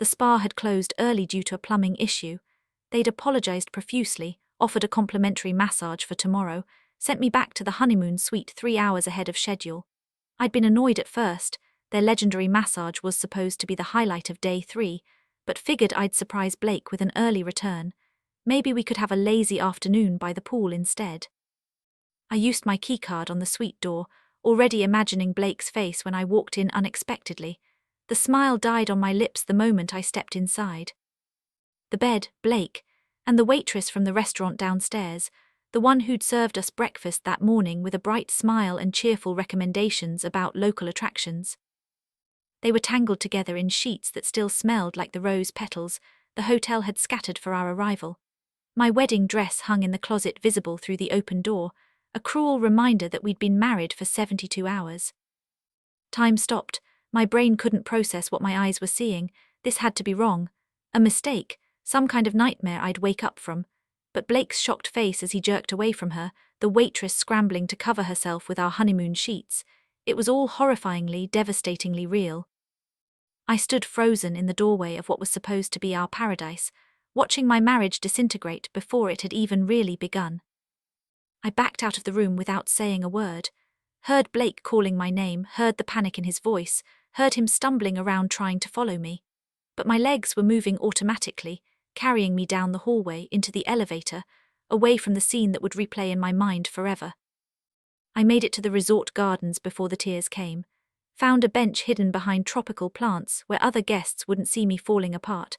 The spa had closed early due to a plumbing issue. They'd apologized profusely, offered a complimentary massage for tomorrow, sent me back to the honeymoon suite 3 hours ahead of schedule. I'd been annoyed at first. Their legendary massage was supposed to be the highlight of day 3, but figured I'd surprise Blake with an early return. Maybe we could have a lazy afternoon by the pool instead. I used my keycard on the suite door, already imagining Blake's face when I walked in unexpectedly. The smile died on my lips the moment I stepped inside. The bed, Blake, and the waitress from the restaurant downstairs, the one who'd served us breakfast that morning with a bright smile and cheerful recommendations about local attractions. They were tangled together in sheets that still smelled like the rose petals the hotel had scattered for our arrival. My wedding dress hung in the closet, visible through the open door, a cruel reminder that we'd been married for 72 hours. Time stopped. My brain couldn't process what my eyes were seeing. This had to be wrong. A mistake, some kind of nightmare I'd wake up from. But Blake's shocked face as he jerked away from her, the waitress scrambling to cover herself with our honeymoon sheets. It was all horrifyingly, devastatingly real. I stood frozen in the doorway of what was supposed to be our paradise, watching my marriage disintegrate before it had even really begun. I backed out of the room without saying a word. Heard Blake calling my name, heard the panic in his voice, heard him stumbling around trying to follow me. But my legs were moving automatically, carrying me down the hallway into the elevator, away from the scene that would replay in my mind forever. I made it to the resort gardens before the tears came, found a bench hidden behind tropical plants where other guests wouldn't see me falling apart.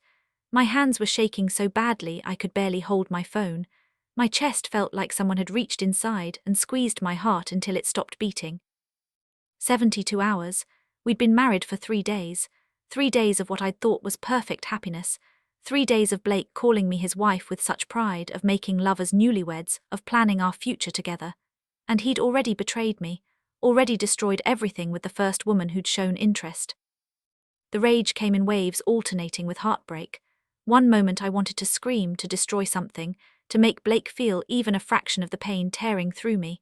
My hands were shaking so badly I could barely hold my phone. My chest felt like someone had reached inside and squeezed my heart until it stopped beating. 72 hours. We'd been married for 3 days. 3 days of what I'd thought was perfect happiness. 3 days of Blake calling me his wife with such pride, of making love as newlyweds, of planning our future together. And he'd already betrayed me, already destroyed everything with the first woman who'd shown interest. The rage came in waves, alternating with heartbreak. One moment I wanted to scream, to destroy something, to make Blake feel even a fraction of the pain tearing through me.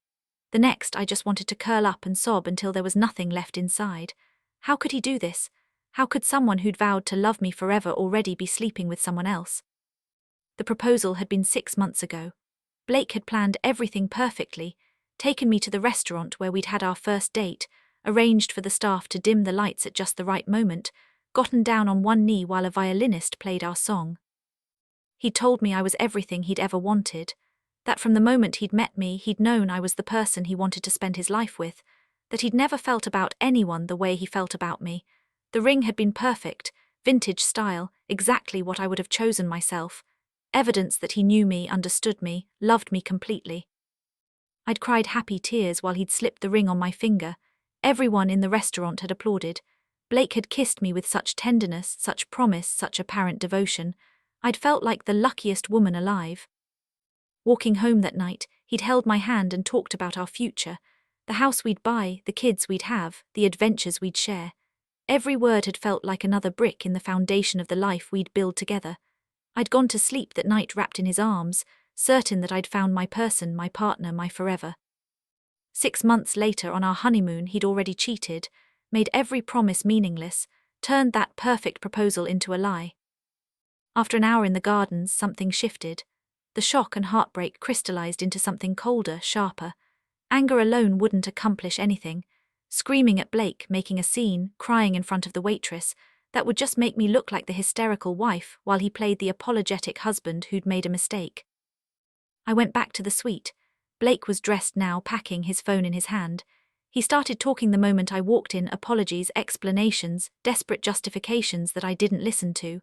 The next I just wanted to curl up and sob until there was nothing left inside. How could he do this? How could someone who'd vowed to love me forever already be sleeping with someone else? The proposal had been 6 months ago. Blake had planned everything perfectly, taken me to the restaurant where we'd had our first date, arranged for the staff to dim the lights at just the right moment, gotten down on one knee while a violinist played our song. He'd told me I was everything he'd ever wanted, that from the moment he'd met me he'd known I was the person he wanted to spend his life with, that he'd never felt about anyone the way he felt about me. The ring had been perfect, vintage style, exactly what I would have chosen myself, evidence that he knew me, understood me, loved me completely. I'd cried happy tears while he'd slipped the ring on my finger. Everyone in the restaurant had applauded. Blake had kissed me with such tenderness, such promise, such apparent devotion. I'd felt like the luckiest woman alive. Walking home that night, he'd held my hand and talked about our future, the house we'd buy, the kids we'd have, the adventures we'd share. Every word had felt like another brick in the foundation of the life we'd build together. I'd gone to sleep that night wrapped in his arms, certain that I'd found my person, my partner, my forever. 6 months later, on our honeymoon, he'd already cheated, made every promise meaningless, turned that perfect proposal into a lie. After an hour in the gardens, something shifted. The shock and heartbreak crystallized into something colder, sharper. Anger alone wouldn't accomplish anything. Screaming at Blake, making a scene, crying in front of the waitress, that would just make me look like the hysterical wife while he played the apologetic husband who'd made a mistake. I went back to the suite. Blake was dressed now, packing, his phone in his hand. He started talking the moment I walked in, apologies, explanations, desperate justifications that I didn't listen to.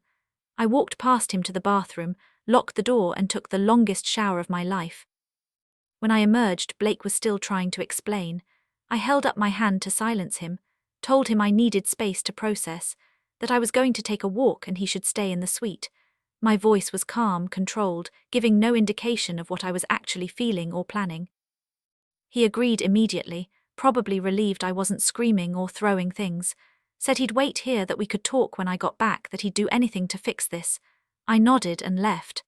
I walked past him to the bathroom, locked the door and took the longest shower of my life. When I emerged, Blake was still trying to explain. I held up my hand to silence him, told him I needed space to process, that I was going to take a walk and he should stay in the suite. My voice was calm, controlled, giving no indication of what I was actually feeling or planning. He agreed immediately, probably relieved I wasn't screaming or throwing things. Said he'd wait here, that we could talk when I got back, that he'd do anything to fix this. I nodded and left.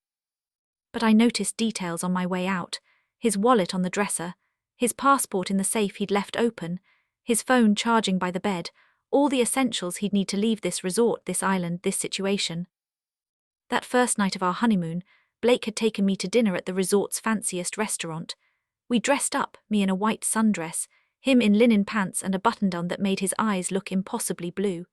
But I noticed details on my way out. His wallet on the dresser, his passport in the safe he'd left open, his phone charging by the bed, all the essentials he'd need to leave this resort, this island, this situation. That first night of our honeymoon, Blake had taken me to dinner at the resort's fanciest restaurant. We dressed up, me in a white sundress, him in linen pants and a button-down that made his eyes look impossibly blue.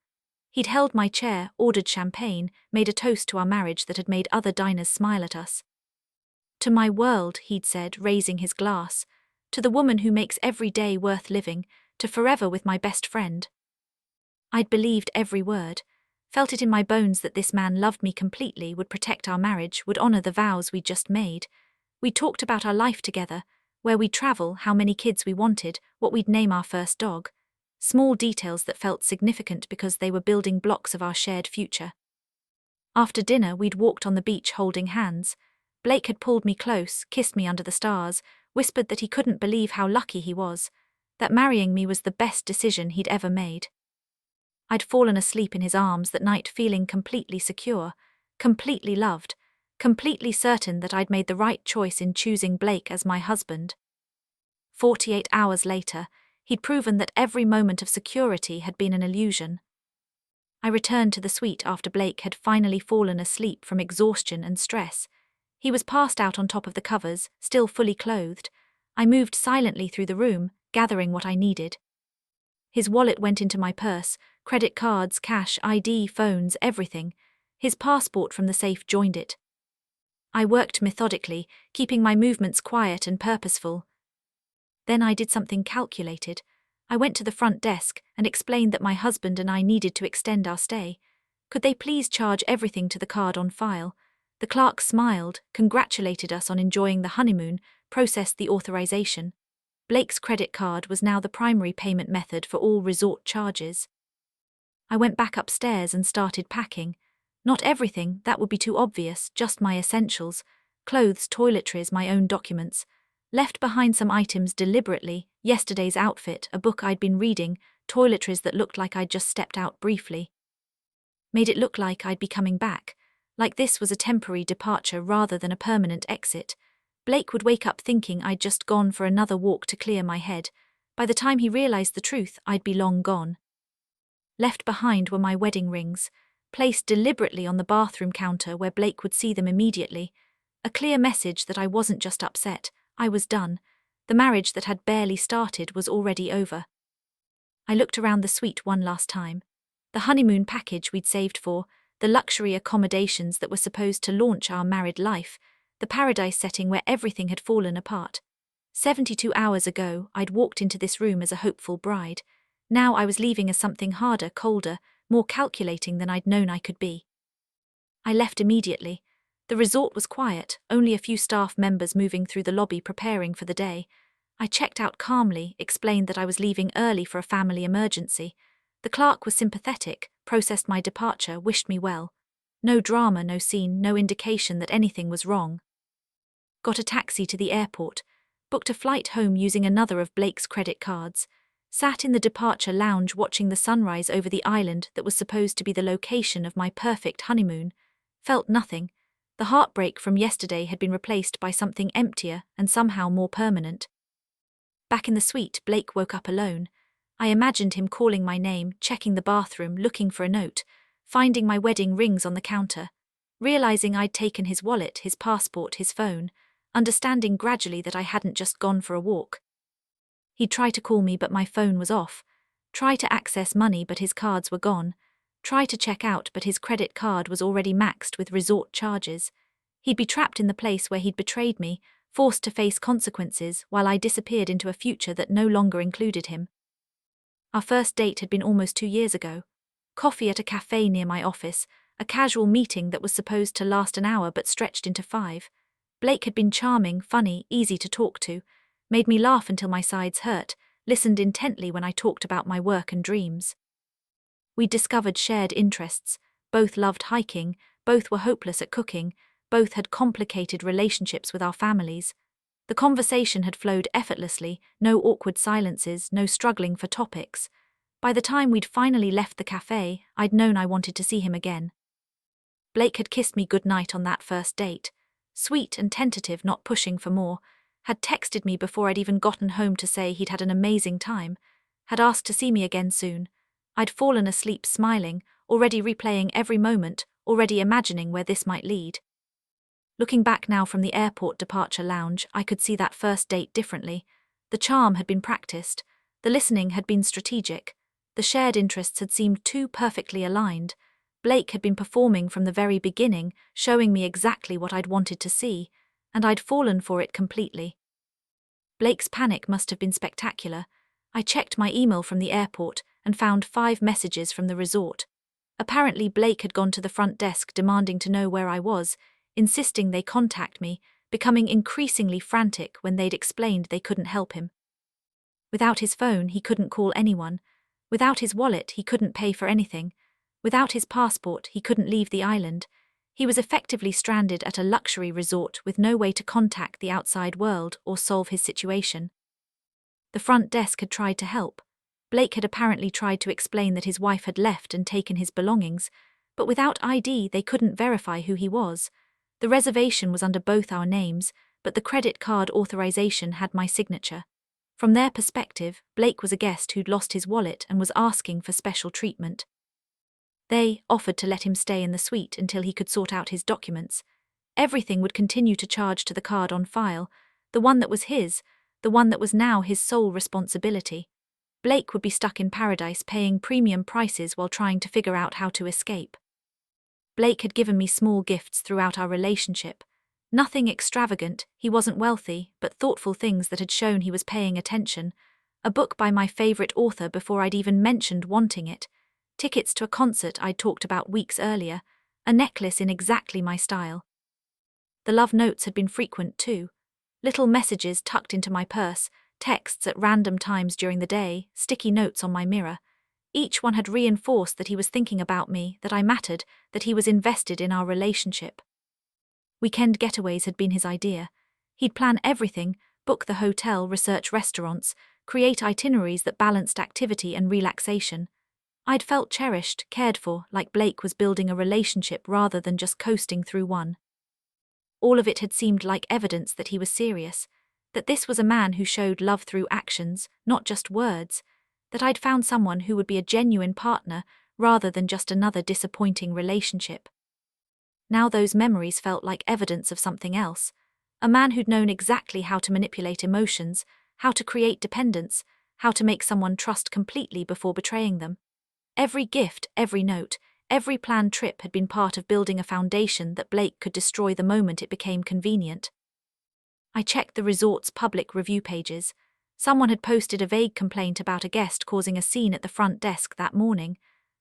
He'd held my chair, ordered champagne, made a toast to our marriage that had made other diners smile at us. To my world, he'd said, raising his glass. To the woman who makes every day worth living, to forever with my best friend. I'd believed every word, felt it in my bones that this man loved me completely, would protect our marriage, would honor the vows we'd just made. We talked about our life together, where we'd travel, how many kids we wanted, what we'd name our first dog. Small details that felt significant because they were building blocks of our shared future. After dinner, we'd walked on the beach holding hands. Blake had pulled me close, kissed me under the stars, whispered that he couldn't believe how lucky he was, that marrying me was the best decision he'd ever made. I'd fallen asleep in his arms that night feeling completely secure, completely loved, completely certain that I'd made the right choice in choosing Blake as my husband. 48 hours later, he'd proven that every moment of security had been an illusion. I returned to the suite after Blake had finally fallen asleep from exhaustion and stress. He was passed out on top of the covers, still fully clothed. I moved silently through the room, gathering what I needed. His wallet went into my purse, credit cards, cash, ID, phones, everything. His passport from the safe joined it. I worked methodically, keeping my movements quiet and purposeful. Then I did something calculated. I went to the front desk and explained that my husband and I needed to extend our stay. Could they please charge everything to the card on file? The clerk smiled, congratulated us on enjoying the honeymoon, processed the authorization. Blake's credit card was now the primary payment method for all resort charges. I went back upstairs and started packing. Not everything, that would be too obvious, just my essentials. Clothes, toiletries, my own documents. Left behind some items deliberately, yesterday's outfit, a book I'd been reading, toiletries that looked like I'd just stepped out briefly. Made it look like I'd be coming back, like this was a temporary departure rather than a permanent exit. Blake would wake up thinking I'd just gone for another walk to clear my head. By the time he realized the truth, I'd be long gone. Left behind were my wedding rings, placed deliberately on the bathroom counter where Blake would see them immediately. A clear message that I wasn't just upset, I was done. The marriage that had barely started was already over. I looked around the suite one last time. The honeymoon package we'd saved for, the luxury accommodations that were supposed to launch our married life, the paradise setting where everything had fallen apart. 72 hours ago, I'd walked into this room as a hopeful bride. Now I was leaving as something harder, colder, more calculating than I'd known I could be. I left immediately. The resort was quiet, only a few staff members moving through the lobby preparing for the day. I checked out calmly, explained that I was leaving early for a family emergency. The clerk was sympathetic, processed my departure, wished me well. No drama, no scene, no indication that anything was wrong. Got a taxi to the airport, booked a flight home using another of Blake's credit cards, sat in the departure lounge watching the sunrise over the island that was supposed to be the location of my perfect honeymoon, felt nothing. The heartbreak from yesterday had been replaced by something emptier and somehow more permanent. Back in the suite, Blake woke up alone. I imagined him calling my name, checking the bathroom, looking for a note, finding my wedding rings on the counter, realizing I'd taken his wallet, his passport, his phone, understanding gradually that I hadn't just gone for a walk. He'd try to call me but my phone was off, try to access money but his cards were gone, try to check out but his credit card was already maxed with resort charges. He'd be trapped in the place where he'd betrayed me, forced to face consequences while I disappeared into a future that no longer included him. Our first date had been almost 2 years ago. Coffee at a cafe near my office, a casual meeting that was supposed to last an hour but stretched into 5. Blake had been charming, funny, easy to talk to, made me laugh until my sides hurt, listened intently when I talked about my work and dreams. We'd discovered shared interests, both loved hiking, both were hopeless at cooking, both had complicated relationships with our families. The conversation had flowed effortlessly, no awkward silences, no struggling for topics. By the time we'd finally left the cafe, I'd known I wanted to see him again. Blake had kissed me goodnight on that first date, sweet and tentative, not pushing for more, had texted me before I'd even gotten home to say he'd had an amazing time, had asked to see me again soon. I'd fallen asleep smiling, already replaying every moment, already imagining where this might lead. Looking back now from the airport departure lounge, I could see that first date differently. The charm had been practiced, the listening had been strategic, the shared interests had seemed too perfectly aligned. Blake had been performing from the very beginning, showing me exactly what I'd wanted to see, and I'd fallen for it completely. Blake's panic must have been spectacular. I checked my email from the airport and found 5 messages from the resort. Apparently Blake had gone to the front desk demanding to know where I was, insisting they contact me, becoming increasingly frantic when they'd explained they couldn't help him. Without his phone, he couldn't call anyone. Without his wallet, he couldn't pay for anything. Without his passport, he couldn't leave the island. He was effectively stranded at a luxury resort with no way to contact the outside world or solve his situation. The front desk had tried to help. Blake had apparently tried to explain that his wife had left and taken his belongings, but without ID they couldn't verify who he was. The reservation was under both our names, but the credit card authorization had my signature. From their perspective, Blake was a guest who'd lost his wallet and was asking for special treatment. They offered to let him stay in the suite until he could sort out his documents. Everything would continue to charge to the card on file, the one that was his, the one that was now his sole responsibility. Blake would be stuck in paradise paying premium prices while trying to figure out how to escape. Blake had given me small gifts throughout our relationship. Nothing extravagant, he wasn't wealthy, but thoughtful things that had shown he was paying attention. A book by my favorite author before I'd even mentioned wanting it. Tickets to a concert I'd talked about weeks earlier. A necklace in exactly my style. The love notes had been frequent too. Little messages tucked into my purse, texts at random times during the day, sticky notes on my mirror. Each one had reinforced that he was thinking about me, that I mattered, that he was invested in our relationship. Weekend getaways had been his idea. He'd plan everything, book the hotel, research restaurants, create itineraries that balanced activity and relaxation. I'd felt cherished, cared for, like Blake was building a relationship rather than just coasting through one. All of it had seemed like evidence that he was serious, that this was a man who showed love through actions, not just words, that I'd found someone who would be a genuine partner rather than just another disappointing relationship. Now those memories felt like evidence of something else, a man who'd known exactly how to manipulate emotions, how to create dependence, how to make someone trust completely before betraying them. Every gift, every note, every planned trip had been part of building a foundation that Blake could destroy the moment it became convenient. I checked the resort's public review pages. Someone had posted a vague complaint about a guest causing a scene at the front desk that morning.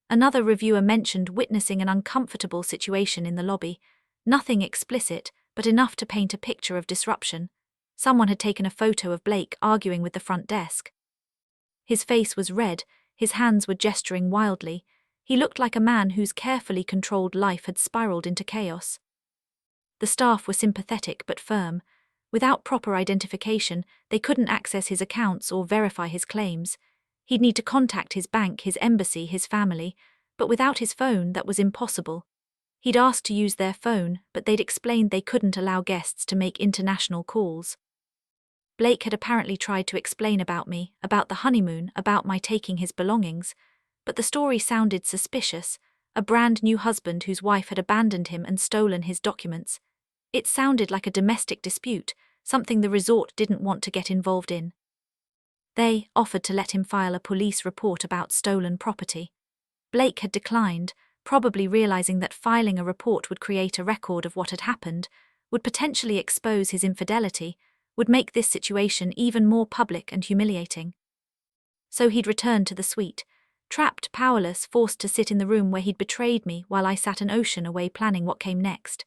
Another reviewer mentioned witnessing an uncomfortable situation in the lobby. Nothing explicit, but enough to paint a picture of disruption. Someone had taken a photo of Blake arguing with the front desk. His face was red, his hands were gesturing wildly. He looked like a man whose carefully controlled life had spiraled into chaos. The staff were sympathetic but firm. Without proper identification, they couldn't access his accounts or verify his claims. He'd need to contact his bank, his embassy, his family, but without his phone, that was impossible. He'd asked to use their phone, but they'd explained they couldn't allow guests to make international calls. Blake had apparently tried to explain about me, about the honeymoon, about my taking his belongings, but the story sounded suspicious, a brand new husband whose wife had abandoned him and stolen his documents. It sounded like a domestic dispute, something the resort didn't want to get involved in. They offered to let him file a police report about stolen property. Blake had declined, probably realizing that filing a report would create a record of what had happened, would potentially expose his infidelity, would make this situation even more public and humiliating. So he'd returned to the suite, trapped, powerless, forced to sit in the room where he'd betrayed me while I sat an ocean away planning what came next.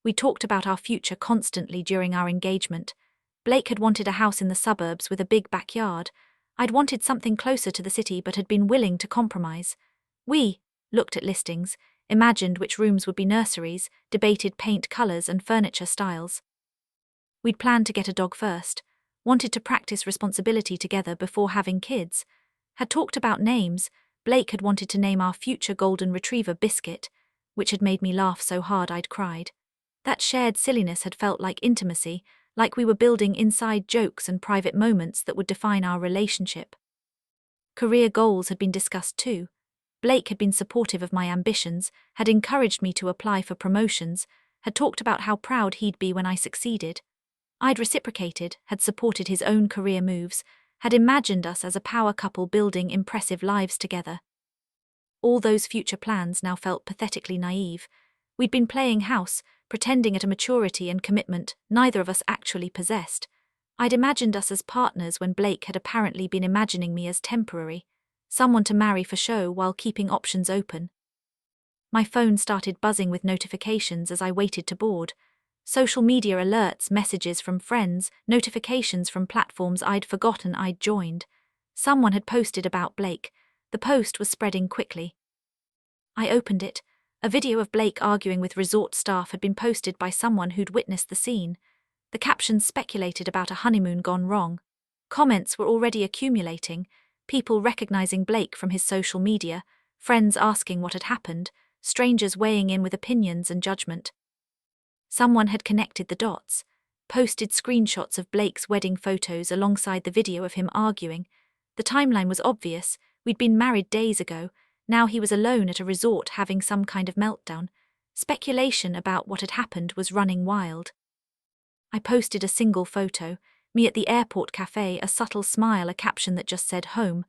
We talked about our future constantly during our engagement. Blake had wanted a house in the suburbs with a big backyard. I'd wanted something closer to the city but had been willing to compromise. We looked at listings, imagined which rooms would be nurseries, debated paint colors and furniture styles. We'd planned to get a dog first, wanted to practice responsibility together before having kids, had talked about names. Blake had wanted to name our future golden retriever Biscuit, which had made me laugh so hard I'd cried. That shared silliness had felt like intimacy, like we were building inside jokes and private moments that would define our relationship. Career goals had been discussed too. Blake had been supportive of my ambitions, had encouraged me to apply for promotions, had talked about how proud he'd be when I succeeded. I'd reciprocated, had supported his own career moves, had imagined us as a power couple building impressive lives together. All those future plans now felt pathetically naive. We'd been playing house, pretending at a maturity and commitment neither of us actually possessed. I'd imagined us as partners when Blake had apparently been imagining me as temporary, someone to marry for show while keeping options open. My phone started buzzing with notifications as I waited to board. Social media alerts, messages from friends, notifications from platforms I'd forgotten I'd joined. Someone had posted about Blake. The post was spreading quickly. I opened it. A video of Blake arguing with resort staff had been posted by someone who'd witnessed the scene. The captions speculated about a honeymoon gone wrong. Comments were already accumulating, people recognizing Blake from his social media, friends asking what had happened, strangers weighing in with opinions and judgment. Someone had connected the dots, posted screenshots of Blake's wedding photos alongside the video of him arguing. The timeline was obvious. We'd been married days ago. Now he was alone at a resort having some kind of meltdown. Speculation about what had happened was running wild. I posted a single photo, me at the airport cafe, a subtle smile, a caption that just said home.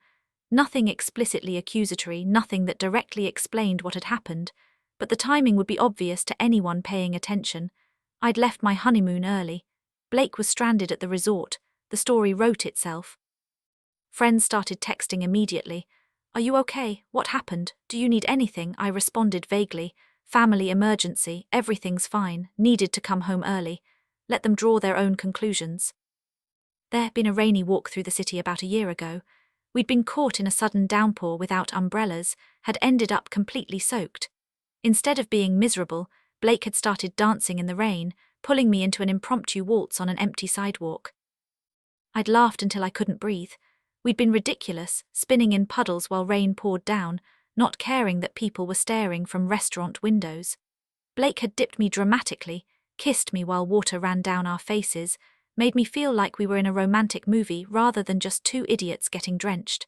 Nothing explicitly accusatory, nothing that directly explained what had happened, but the timing would be obvious to anyone paying attention. I'd left my honeymoon early. Blake was stranded at the resort. The story wrote itself. Friends started texting immediately. "Are you okay? What happened? Do you need anything?" I responded vaguely. "Family emergency, everything's fine, needed to come home early." Let them draw their own conclusions. There had been a rainy walk through the city about a year ago. We'd been caught in a sudden downpour without umbrellas, had ended up completely soaked. Instead of being miserable, Blake had started dancing in the rain, pulling me into an impromptu waltz on an empty sidewalk. I'd laughed until I couldn't breathe. We'd been ridiculous, spinning in puddles while rain poured down, not caring that people were staring from restaurant windows. Blake had dipped me dramatically, kissed me while water ran down our faces, made me feel like we were in a romantic movie rather than just two idiots getting drenched.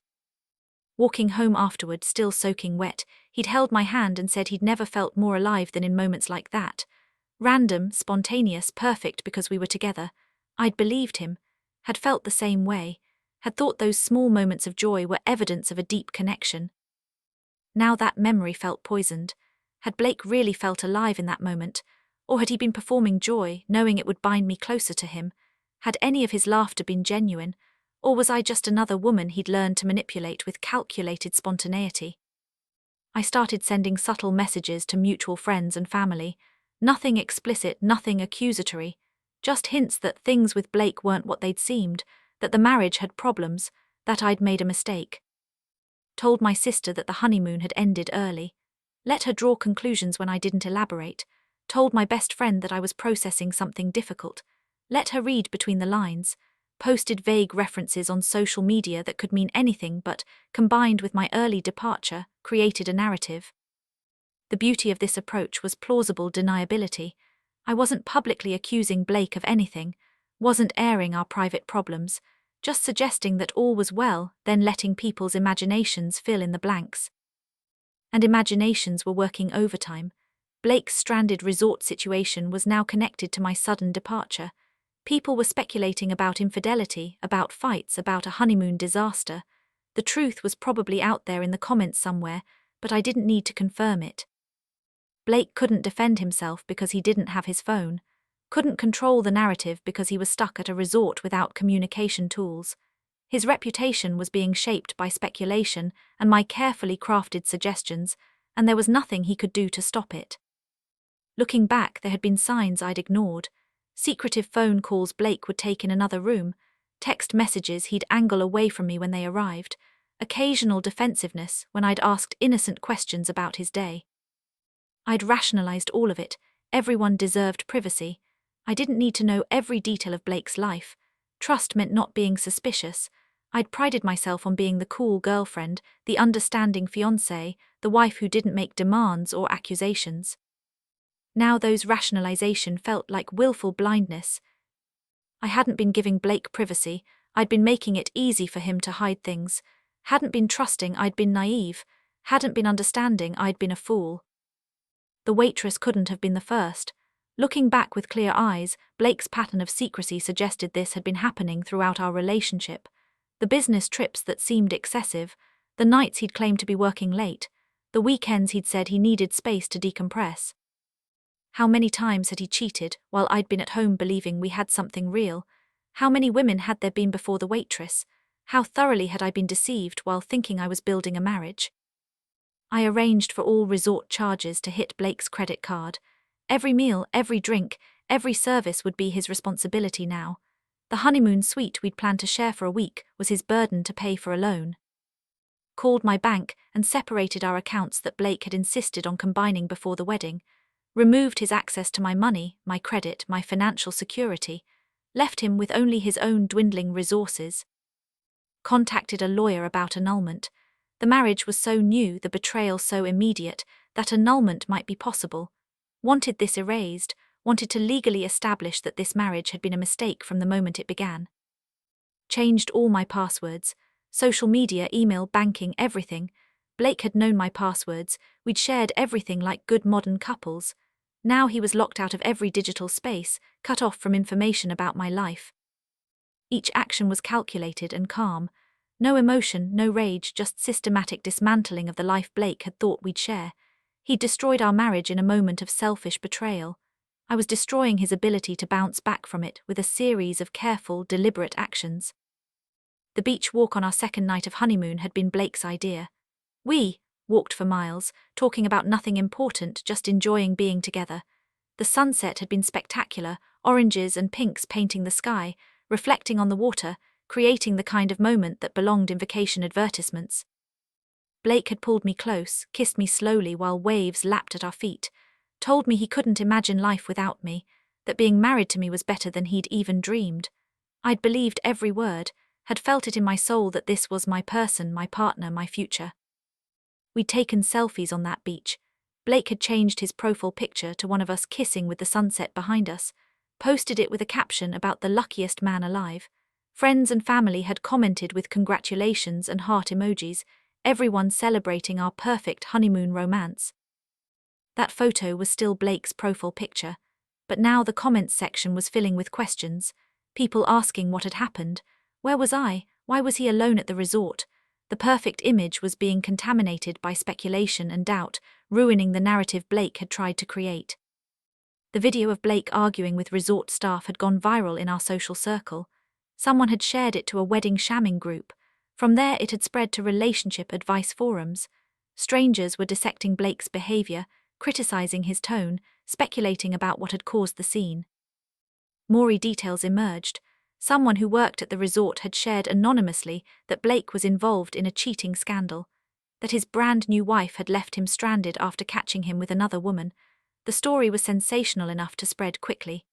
Walking home afterward, still soaking wet, he'd held my hand and said he'd never felt more alive than in moments like that. Random, spontaneous, perfect because we were together. I'd believed him, had felt the same way, had thought those small moments of joy were evidence of a deep connection. Now that memory felt poisoned. Had Blake really felt alive in that moment? Or had he been performing joy, knowing it would bind me closer to him? Had any of his laughter been genuine? Or was I just another woman he'd learned to manipulate with calculated spontaneity? I started sending subtle messages to mutual friends and family. Nothing explicit, nothing accusatory. Just hints that things with Blake weren't what they'd seemed, that the marriage had problems, that I'd made a mistake. Told my sister that the honeymoon had ended early. Let her draw conclusions when I didn't elaborate. Told my best friend that I was processing something difficult. Let her read between the lines. Posted vague references on social media that could mean anything but, combined with my early departure, created a narrative. The beauty of this approach was plausible deniability. I wasn't publicly accusing Blake of anything, wasn't airing our private problems, just suggesting that all was well, then letting people's imaginations fill in the blanks. And imaginations were working overtime. Blake's stranded resort situation was now connected to my sudden departure. People were speculating about infidelity, about fights, about a honeymoon disaster. The truth was probably out there in the comments somewhere, but I didn't need to confirm it. Blake couldn't defend himself because he didn't have his phone, couldn't control the narrative because he was stuck at a resort without communication tools. His reputation was being shaped by speculation and my carefully crafted suggestions, and there was nothing he could do to stop it. Looking back, there had been signs I'd ignored. Secretive phone calls Blake would take in another room, text messages he'd angle away from me when they arrived, occasional defensiveness when I'd asked innocent questions about his day. I'd rationalized all of it. Everyone deserved privacy. I didn't need to know every detail of Blake's life. Trust meant not being suspicious. I'd prided myself on being the cool girlfriend, the understanding fiancée, the wife who didn't make demands or accusations. Now those rationalization felt like willful blindness. I hadn't been giving Blake privacy, I'd been making it easy for him to hide things, Hadn't been trusting, I'd been naive. Hadn't been understanding, I'd been a fool. The waitress couldn't have been the first. Looking back with clear eyes, Blake's pattern of secrecy suggested this had been happening throughout our relationship. The business trips that seemed excessive, the nights he'd claimed to be working late, the weekends he'd said he needed space to decompress. How many times had he cheated while I'd been at home believing we had something real? How many women had there been before the waitress? How thoroughly had I been deceived while thinking I was building a marriage? I arranged for all resort charges to hit Blake's credit card. Every meal, every drink, every service would be his responsibility now. The honeymoon suite we'd planned to share for a week was his burden to pay for alone. Called my bank and separated our accounts that Blake had insisted on combining before the wedding. Removed his access to my money, my credit, my financial security. Left him with only his own dwindling resources. Contacted a lawyer about annulment. The marriage was so new, the betrayal so immediate, that annulment might be possible. Wanted this erased, wanted to legally establish that this marriage had been a mistake from the moment it began. Changed all my passwords, social media, email, banking, everything. Blake had known my passwords, we'd shared everything like good modern couples. Now he was locked out of every digital space, cut off from information about my life. Each action was calculated and calm. No emotion, no rage, just systematic dismantling of the life Blake had thought we'd share. He'd destroyed our marriage in a moment of selfish betrayal. I was destroying his ability to bounce back from it with a series of careful, deliberate actions. The beach walk on our second night of honeymoon had been Blake's idea. We walked for miles, talking about nothing important, just enjoying being together. The sunset had been spectacular, oranges and pinks painting the sky, reflecting on the water, creating the kind of moment that belonged in vacation advertisements. Blake had pulled me close, kissed me slowly while waves lapped at our feet, told me he couldn't imagine life without me, that being married to me was better than he'd even dreamed. I'd believed every word, had felt it in my soul that this was my person, my partner, my future. We'd taken selfies on that beach. Blake had changed his profile picture to one of us kissing with the sunset behind us, posted it with a caption about the luckiest man alive. Friends and family had commented with congratulations and heart emojis, everyone celebrating our perfect honeymoon romance. That photo was still Blake's profile picture, but now the comments section was filling with questions, people asking what had happened. Where was I? Why was he alone at the resort? The perfect image was being contaminated by speculation and doubt, ruining the narrative Blake had tried to create. The video of Blake arguing with resort staff had gone viral in our social circle. Someone had shared it to a wedding shamming group. From there it had spread to relationship advice forums. Strangers were dissecting Blake's behavior, criticizing his tone, speculating about what had caused the scene. More details emerged. Someone who worked at the resort had shared anonymously that Blake was involved in a cheating scandal, that his brand new wife had left him stranded after catching him with another woman. The story was sensational enough to spread quickly.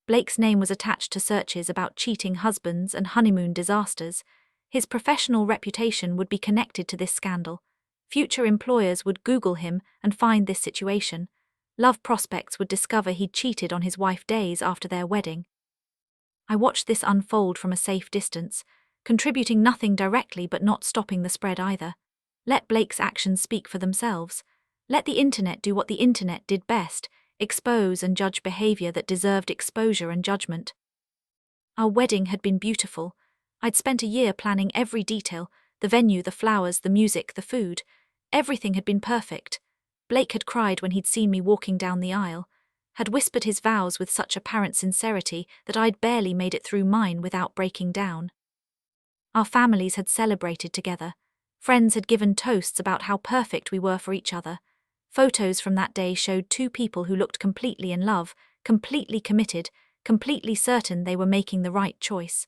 Blake's name was attached to searches about cheating husbands and honeymoon disasters. His professional reputation would be connected to this scandal. Future employers would Google him and find this situation. Love prospects would discover he'd cheated on his wife days after their wedding. I watched this unfold from a safe distance, contributing nothing directly but not stopping the spread either. Let Blake's actions speak for themselves. Let the internet do what the internet did best, expose and judge behavior that deserved exposure and judgment. Our wedding had been beautiful. I'd spent a year planning every detail, the venue, the flowers, the music, the food. Everything had been perfect. Blake had cried when he'd seen me walking down the aisle, had whispered his vows with such apparent sincerity that I'd barely made it through mine without breaking down. Our families had celebrated together. Friends had given toasts about how perfect we were for each other. Photos from that day showed two people who looked completely in love, completely committed, completely certain they were making the right choice.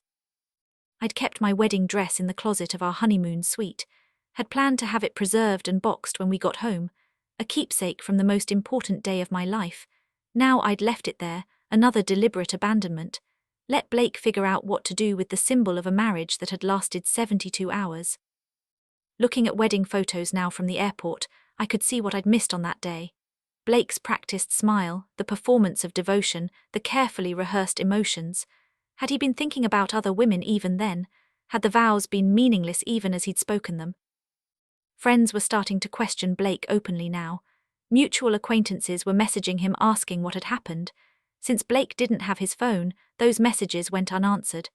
I'd kept my wedding dress in the closet of our honeymoon suite, had planned to have it preserved and boxed when we got home, a keepsake from the most important day of my life. Now I'd left it there, another deliberate abandonment. Let Blake figure out what to do with the symbol of a marriage that had lasted 72 hours. Looking at wedding photos now from the airport, I could see what I'd missed on that day. Blake's practiced smile, the performance of devotion, the carefully rehearsed emotions. Had he been thinking about other women even then? Had the vows been meaningless even as he'd spoken them? Friends were starting to question Blake openly now. Mutual acquaintances were messaging him asking what had happened. Since Blake didn't have his phone, those messages went unanswered.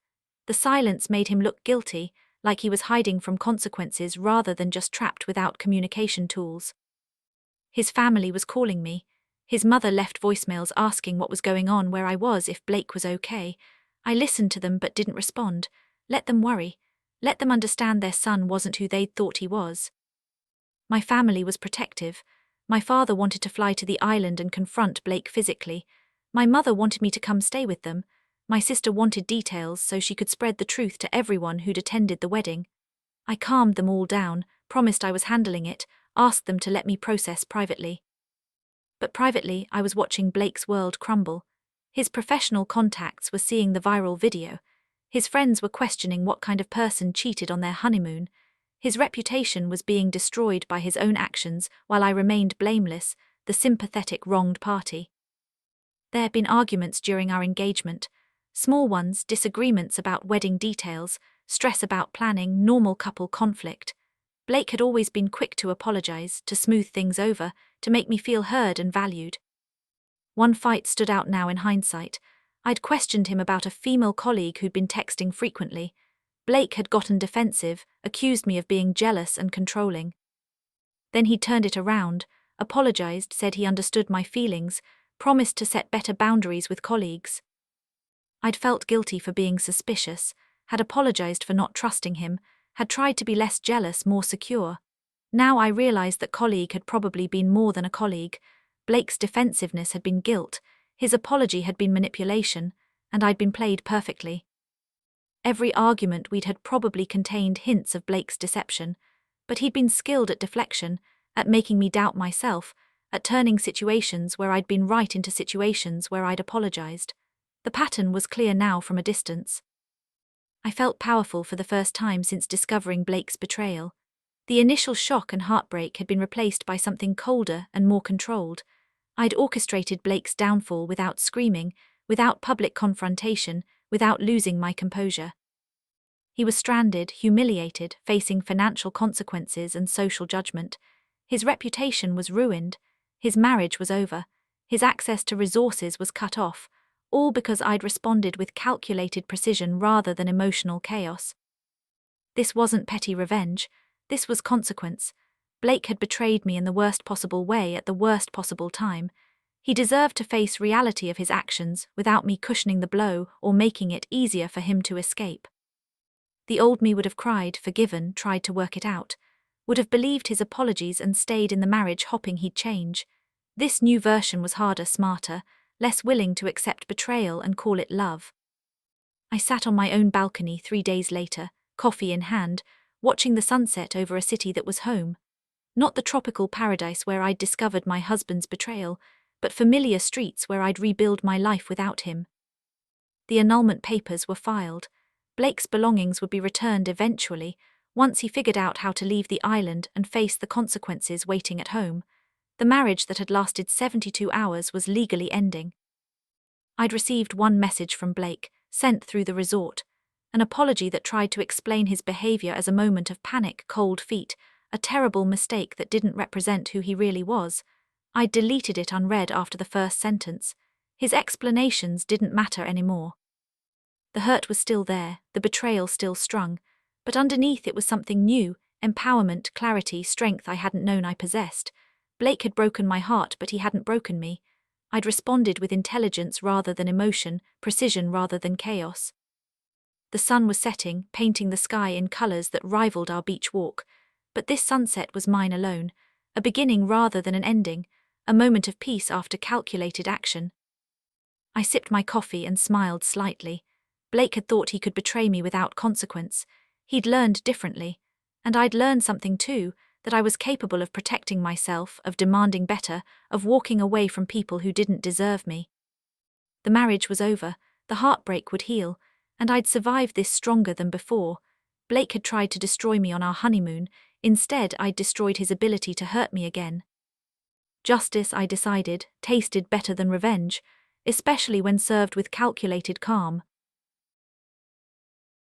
The silence made him look guilty, like he was hiding from consequences rather than just trapped without communication tools. His family was calling me. His mother left voicemails asking what was going on, where I was, if Blake was okay. I listened to them but didn't respond. Let them worry. Let them understand their son wasn't who they'd thought he was. My family was protective. My father wanted to fly to the island and confront Blake physically. My mother wanted me to come stay with them. My sister wanted details so she could spread the truth to everyone who'd attended the wedding. I calmed them all down, promised I was handling it, asked them to let me process privately. But privately, I was watching Blake's world crumble. His professional contacts were seeing the viral video. His friends were questioning what kind of person cheated on their honeymoon. His reputation was being destroyed by his own actions while I remained blameless, the sympathetic wronged party. There had been arguments during our engagement. Small ones, disagreements about wedding details, stress about planning, normal couple conflict. Blake had always been quick to apologize, to smooth things over, to make me feel heard and valued. One fight stood out now in hindsight. I'd questioned him about a female colleague who'd been texting frequently. Blake had gotten defensive, accused me of being jealous and controlling. Then he turned it around, apologized, said he understood my feelings, promised to set better boundaries with colleagues. I'd felt guilty for being suspicious, had apologized for not trusting him, had tried to be less jealous, more secure. Now I realized that colleague had probably been more than a colleague. Blake's defensiveness had been guilt, his apology had been manipulation, and I'd been played perfectly. Every argument we'd had probably contained hints of Blake's deception, but he'd been skilled at deflection, at making me doubt myself, at turning situations where I'd been right into situations where I'd apologized. The pattern was clear now from a distance. I felt powerful for the first time since discovering Blake's betrayal. The initial shock and heartbreak had been replaced by something colder and more controlled. I'd orchestrated Blake's downfall without screaming, without public confrontation, without losing my composure. He was stranded, humiliated, facing financial consequences and social judgment. His reputation was ruined. His marriage was over. His access to resources was cut off, all because I'd responded with calculated precision rather than emotional chaos. This wasn't petty revenge. This was consequence. Blake had betrayed me in the worst possible way at the worst possible time. He deserved to face reality of his actions without me cushioning the blow or making it easier for him to escape. The old me would have cried, forgiven, tried to work it out, would have believed his apologies and stayed in the marriage hoping he'd change. This new version was harder, smarter, less willing to accept betrayal and call it love. I sat on my own balcony 3 days later, coffee in hand, watching the sunset over a city that was home. Not the tropical paradise where I'd discovered my husband's betrayal, but familiar streets where I'd rebuild my life without him. The annulment papers were filed. Blake's belongings would be returned eventually, once he figured out how to leave the island and face the consequences waiting at home. The marriage that had lasted 72 hours was legally ending. I'd received one message from Blake, sent through the resort, an apology that tried to explain his behavior as a moment of panic, cold feet, a terrible mistake that didn't represent who he really was. I'd deleted it unread after the first sentence. His explanations didn't matter anymore. The hurt was still there, the betrayal still strung, but underneath it was something new, empowerment, clarity, strength I hadn't known I possessed. Blake had broken my heart, but he hadn't broken me. I'd responded with intelligence rather than emotion, precision rather than chaos. The sun was setting, painting the sky in colors that rivaled our beach walk, but this sunset was mine alone, a beginning rather than an ending, a moment of peace after calculated action. I sipped my coffee and smiled slightly. Blake had thought he could betray me without consequence. He'd learned differently, and I'd learned something too, that I was capable of protecting myself, of demanding better, of walking away from people who didn't deserve me. The marriage was over, the heartbreak would heal, and I'd survived this stronger than before. Blake had tried to destroy me on our honeymoon, instead I'd destroyed his ability to hurt me again. Justice, I decided, tasted better than revenge, especially when served with calculated calm.